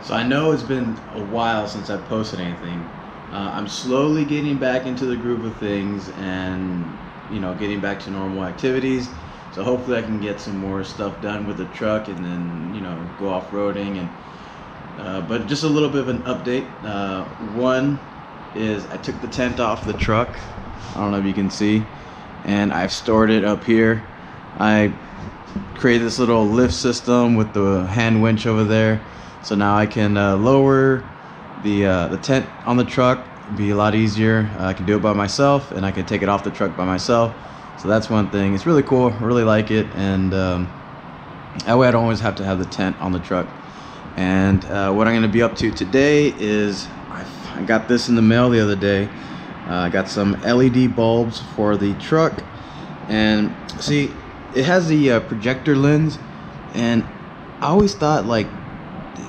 So I know it's been a while since I posted anything. I'm slowly getting back into the groove of things and getting back to normal activities. So hopefully I can get some more stuff done with the truck and then go off-roading and but just a little bit of an update. One is I took the tent off the truck. I don't know if you can see, and I've stored it up here. I created this little lift system with the hand winch over there, so now I can lower the tent on the truck. It'd be a lot easier. I can do it by myself, and I can take it off the truck by myself. So that's one thing. It's really cool. I really like it, and that way I don't always have to have the tent on the truck. And what I'm going to be up to today is I got this in the mail the other day. I got some LED bulbs for the truck, and see, it has the projector lens, and I always thought like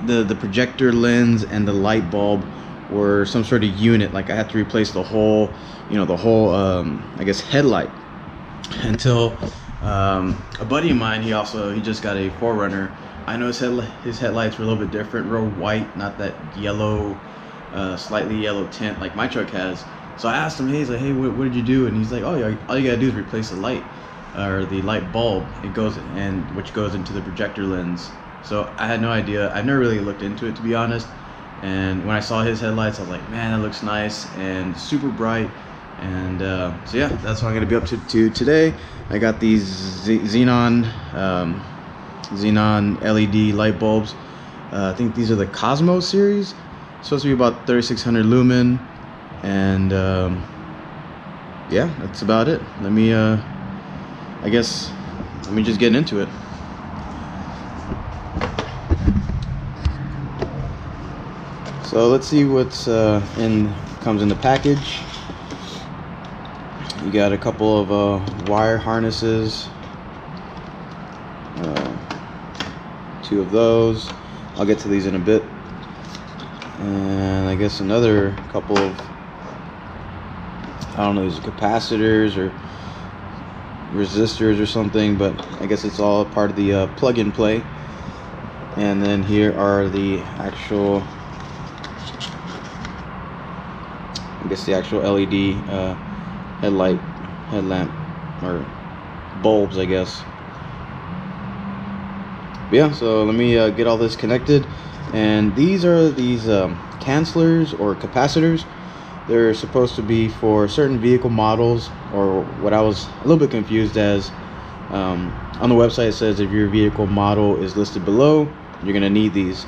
the projector lens and the light bulb were some sort of unit, like I had to replace the whole I guess headlight, until a buddy of mine, he just got a 4Runner. I know his headlights were a little bit different, real white, not that yellow, slightly yellow tint like my truck has. So I asked him, he's like, hey, what did you do? And he's like, oh yeah, all you gotta do is replace the light, or the light bulb. Which goes into the projector lens. So I had no idea. I've never really looked into it, to be honest. And when I saw his headlights, I was like, man, that looks nice and super bright. And so yeah, that's what I'm gonna be up to today. I got these Xenon LED light bulbs. I think these are the Cosmo series. Supposed to be about 3600 lumen, and yeah, that's about it. Let me just get into it. So let's see what's comes in the package. You got a couple of wire harnesses, 2 of those. I'll get to these in a bit. And I guess another couple of, I don't know, these capacitors or resistors or something, but I guess it's all part of the plug and play. And then here are the actual, LED headlamp, or bulbs, I guess. But yeah, so let me get all this connected. And these are cancelers or capacitors. They're supposed to be for certain vehicle models, or what I was a little bit confused as. On the website it says if your vehicle model is listed below, you're gonna need these.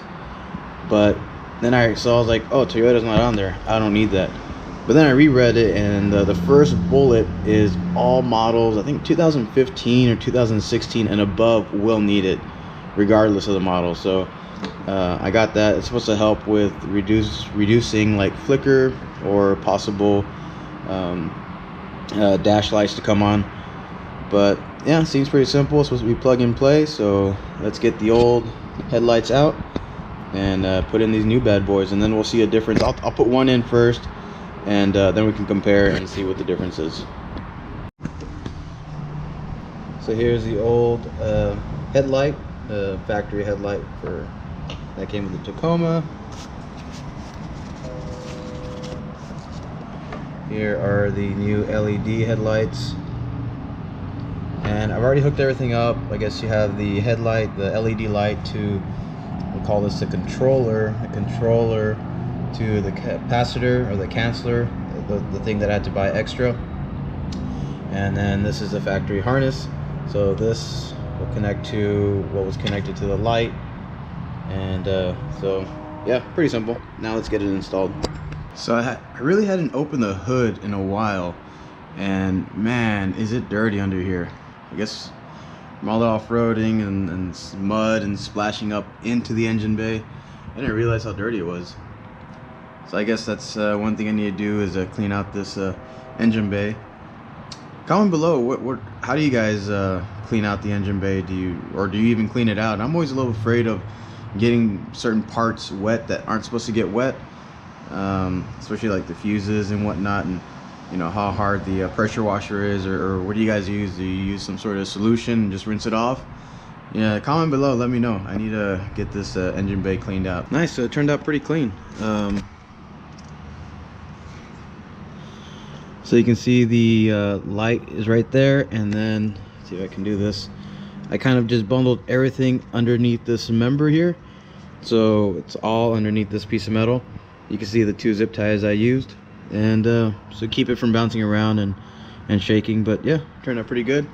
But then I was like, oh, Toyota's not on there, I don't need that. But then I reread it, and the first bullet is all models, I think 2015 or 2016 and above will need it, regardless of the model. So I got that. It's supposed to help with reducing like flicker or possible dash lights to come on. But yeah, it seems pretty simple. It's supposed to be plug and play. So let's get the old headlights out and put in these new bad boys, and then we'll see a difference. I'll put one in first, and then we can compare and see what the difference is. So here's the old headlight, the factory headlight that came with the Tacoma. Here are the new LED headlights, and I've already hooked everything up. I guess you have the headlight, the LED light, to, we'll call this the controller to the capacitor or the canceller, the thing that I had to buy extra. And then this is the factory harness. So this will connect to what was connected to the light. And so yeah, pretty simple. Now let's get it installed. So I really hadn't opened the hood in a while, and man, is it dirty under here. I guess from all the off-roading and mud and splashing up into the engine bay, I didn't realize how dirty it was. So I guess that's one thing I need to do, is clean out this engine bay. Comment below how do you guys clean out the engine bay? Do you even clean it out? I'm always a little afraid of getting certain parts wet that aren't supposed to get wet, especially like the fuses and whatnot, and how hard the pressure washer is, or what do you guys use? Do you use some sort of solution and just rinse it off? Yeah, comment below, let me know. I need to get this engine bay cleaned out. Nice, so it turned out pretty clean. So you can see the light is right there, and then let's see if I can do this. I kind of just bundled everything underneath this member here, so it's all underneath this piece of metal. You can see the 2 zip ties I used, and so keep it from bouncing around and shaking. But yeah, turned out pretty good.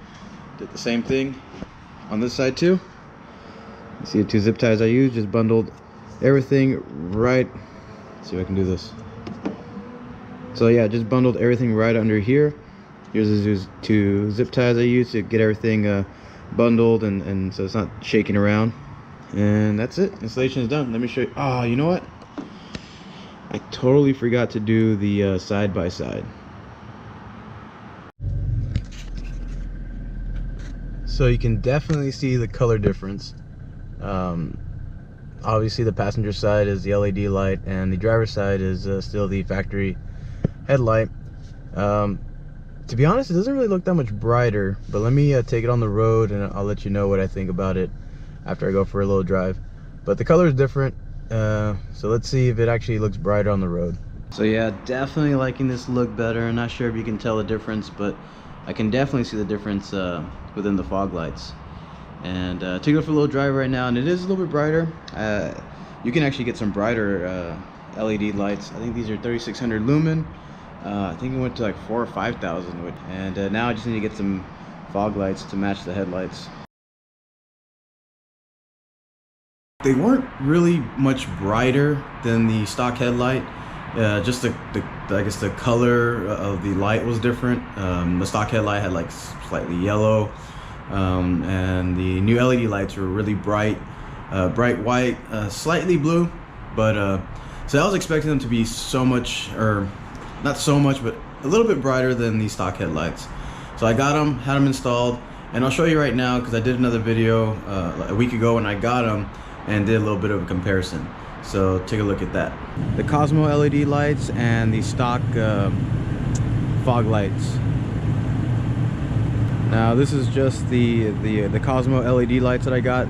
Did the same thing on this side too. You see the 2 zip ties I used, just bundled everything right. Let's see if I can do this. So yeah, just bundled everything right under here. Here's the 2 zip ties I used to get everything bundled, and so it's not shaking around. And that's it. Installation is done. Let me show you. Oh, you know what? I totally forgot to do the side by side. So you can definitely see the color difference. Obviously the passenger side is the LED light, and the driver's side is still the factory headlight. To be honest, it doesn't really look that much brighter, but let me take it on the road and I'll let you know what I think about it after I go for a little drive. But the color is different, so let's see if it actually looks brighter on the road. So yeah, definitely liking this look better. I'm not sure if you can tell the difference, but I can definitely see the difference within the fog lights. And took it for a little drive right now, and it is a little bit brighter. You can actually get some brighter LED lights. I think these are 3600 lumen. I think it went to like 4,000 or 5,000, and now I just need to get some fog lights to match the headlights. They weren't really much brighter than the stock headlight. Just I guess the color of the light was different. The stock headlight had like slightly yellow, and the new LED lights were really bright, bright white, slightly blue. But so I was expecting them to be so much, or not so much, but a little bit brighter than the stock headlights. So I got them, had them installed, and I'll show you right now because I did another video a week ago when I got them and did a little bit of a comparison. So take a look at that. The Cosmo LED lights and the stock fog lights. Now this is just the Cosmo LED lights that I got.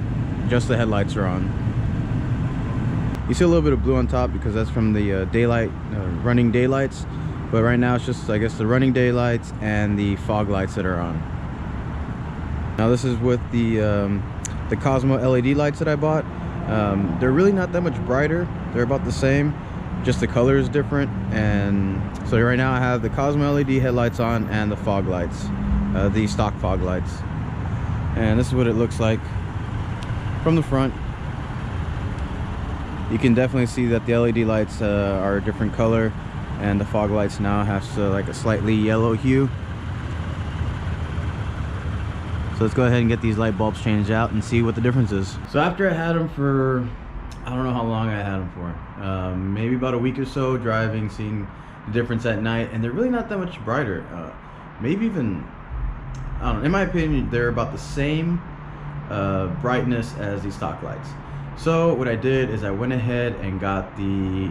Just the headlights are on. You see a little bit of blue on top because that's from the daylight, running daylights. But right now it's just, I guess, the running daylights and the fog lights that are on. Now this is with the Cosmo LED lights that I bought. They're really not that much brighter. They're about the same, just the color is different. And so right now I have the Cosmo LED headlights on and the fog lights, the stock fog lights. And this is what it looks like from the front. You can definitely see that the LED lights are a different color, and the fog lights now have like a slightly yellow hue. So let's go ahead and get these light bulbs changed out and see what the difference is. So after I had them for, I don't know how long I had them for, maybe about a week or so, driving, seeing the difference at night, and they're really not that much brighter. Maybe even, I don't know, in my opinion, they're about the same brightness as the stock lights. So what I did is I went ahead and got the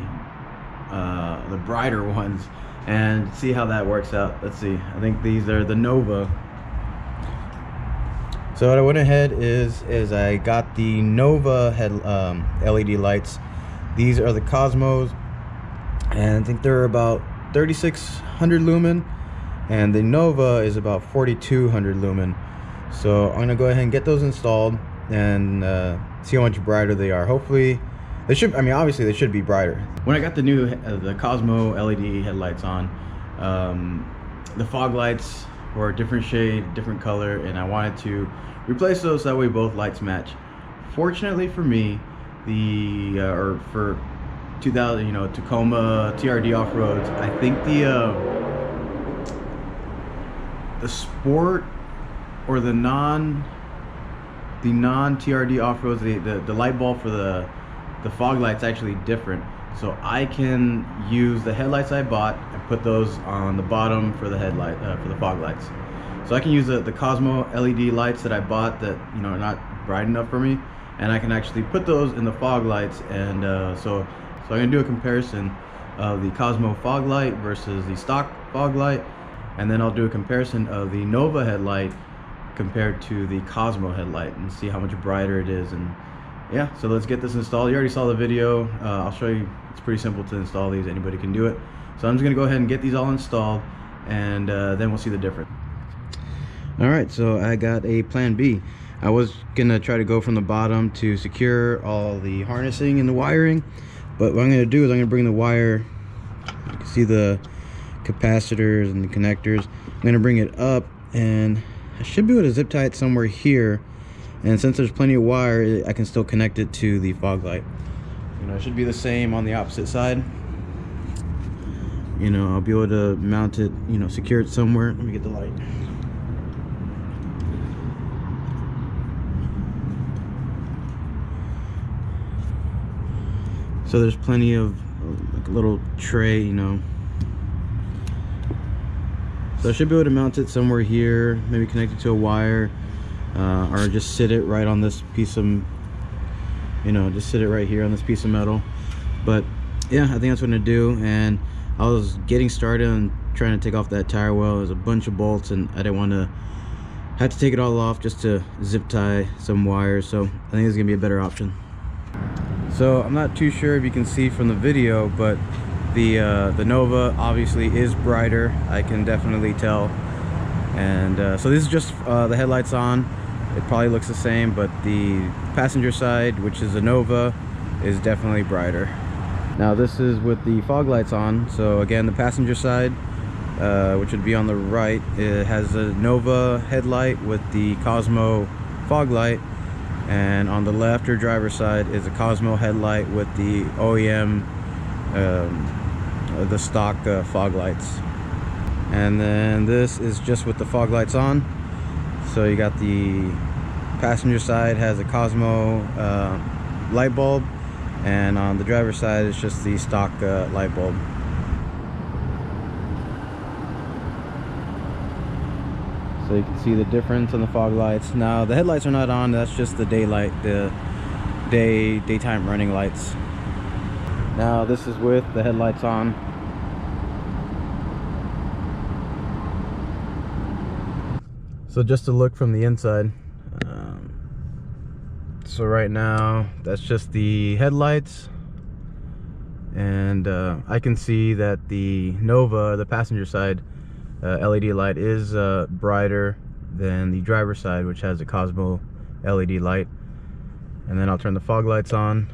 brighter ones and see how that works out. Let's see. I think these are the Nova. So what I went ahead is I got the Nova LED lights. These are the Cosmos, and I think they're about 3600 lumen, and the Nova is about 4200 lumen. So I'm gonna go ahead and get those installed and see how much brighter they are. Hopefully they should, I mean, obviously they should be brighter. When I got the new the Cosmo LED headlights on, the fog lights were a different shade, different color, and I wanted to replace those so that way both lights match. Fortunately for me, the or for 2000, Tacoma TRD off-roads, I think the sport or the non TRD off-roads, the light bulb for the fog light's actually different. So I can use the headlights I bought and put those on the bottom for the headlight, for the fog lights. So I can use the Cosmo LED lights that I bought that are not bright enough for me, and I can actually put those in the fog lights. And so I'm gonna do a comparison of the Cosmo fog light versus the stock fog light, and then I'll do a comparison of the Nova headlight compared to the Cosmo headlight and see how much brighter it is. And yeah, so let's get this installed. You already saw the video. I'll show you. It's pretty simple to install these. Anybody can do it. So I'm just gonna go ahead and get these all installed, and then we'll see the difference. All right, so I got a plan B. I was gonna try to go from the bottom to secure all the harnessing and the wiring, but what I'm gonna do is I'm gonna bring the wire, you can see the capacitors and the connectors. I'm gonna bring it up, and I should be able to zip tie it somewhere here. And since there's plenty of wire, I can still connect it to the fog light. You know, it should be the same on the opposite side. You know, I'll be able to mount it, you know, secure it somewhere. Let me get the light. So there's plenty of like a little tray, you know. So I should be able to mount it somewhere here, maybe connect it to a wire, or just sit it right on this piece of, you know, just sit it right here on this piece of metal. But yeah, I think that's what I'm gonna do. And I was getting started on trying to take off that tire well. There's a bunch of bolts, and I didn't want to have to take it all off just to zip tie some wires. So I think it's gonna be a better option. So I'm not too sure if you can see from the video, but the Nova obviously is brighter. I can definitely tell. And so this is just the headlights on. It probably looks the same, but the passenger side, which is a Nova, is definitely brighter. Now this is with the fog lights on. So again, the passenger side, which would be on the right, it has a Nova headlight with the Cosmo fog light. And on the left, or driver's side, is a Cosmo headlight with the OEM, the stock fog lights. And then this is just with the fog lights on. So you got the passenger side has a Cosmo light bulb, and on the driver's side it's just the stock light bulb. So you can see the difference on the fog lights. Now the headlights are not on, that's just the daylight, the daytime running lights. Now this is with the headlights on. So just to look from the inside, so right now that's just the headlights, and I can see that the Nova, the passenger side LED light, is brighter than the driver's side, which has a Cosmo LED light. And then I'll turn the fog lights on,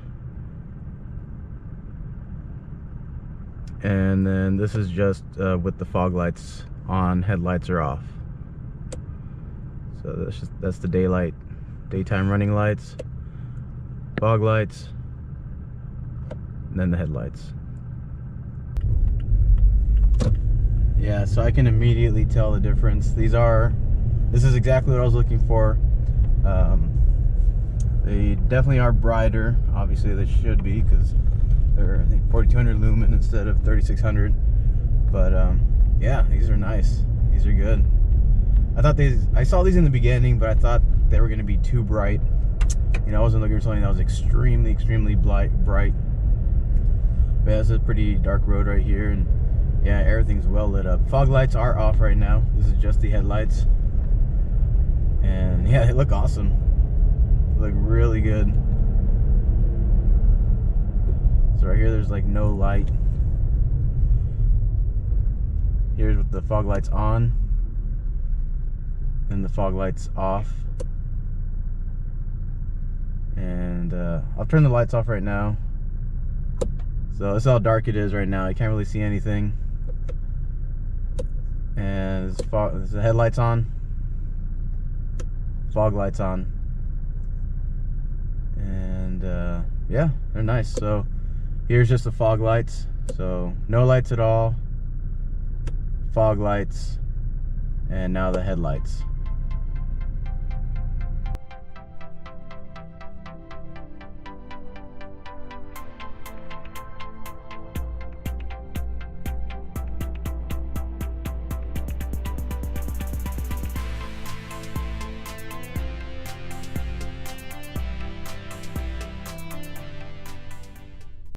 and then this is just with the fog lights on, headlights are off. So that's the daytime running lights, fog lights, and then the headlights. Yeah, so I can immediately tell the difference. This is exactly what I was looking for. They definitely are brighter. Obviously they should be, because they're, I think, 4200 lumen instead of 3600. But yeah, these are nice. These are good. I saw these in the beginning, but I thought they were going to be too bright. You know, I wasn't looking for something that was extremely bright. But yeah, this is a pretty dark road right here, and yeah, everything's well lit up. Fog lights are off right now. This is just the headlights. And yeah, they look awesome. They look really good. So right here, there's like no light. Here's with the fog lights on, and the fog lights off. And I'll turn the lights off right now. So this is how dark it is right now. You can't really see anything. And there's the headlights on, fog lights on, and yeah, they're nice. So here's just the fog lights. So no lights at all, fog lights, and now the headlights.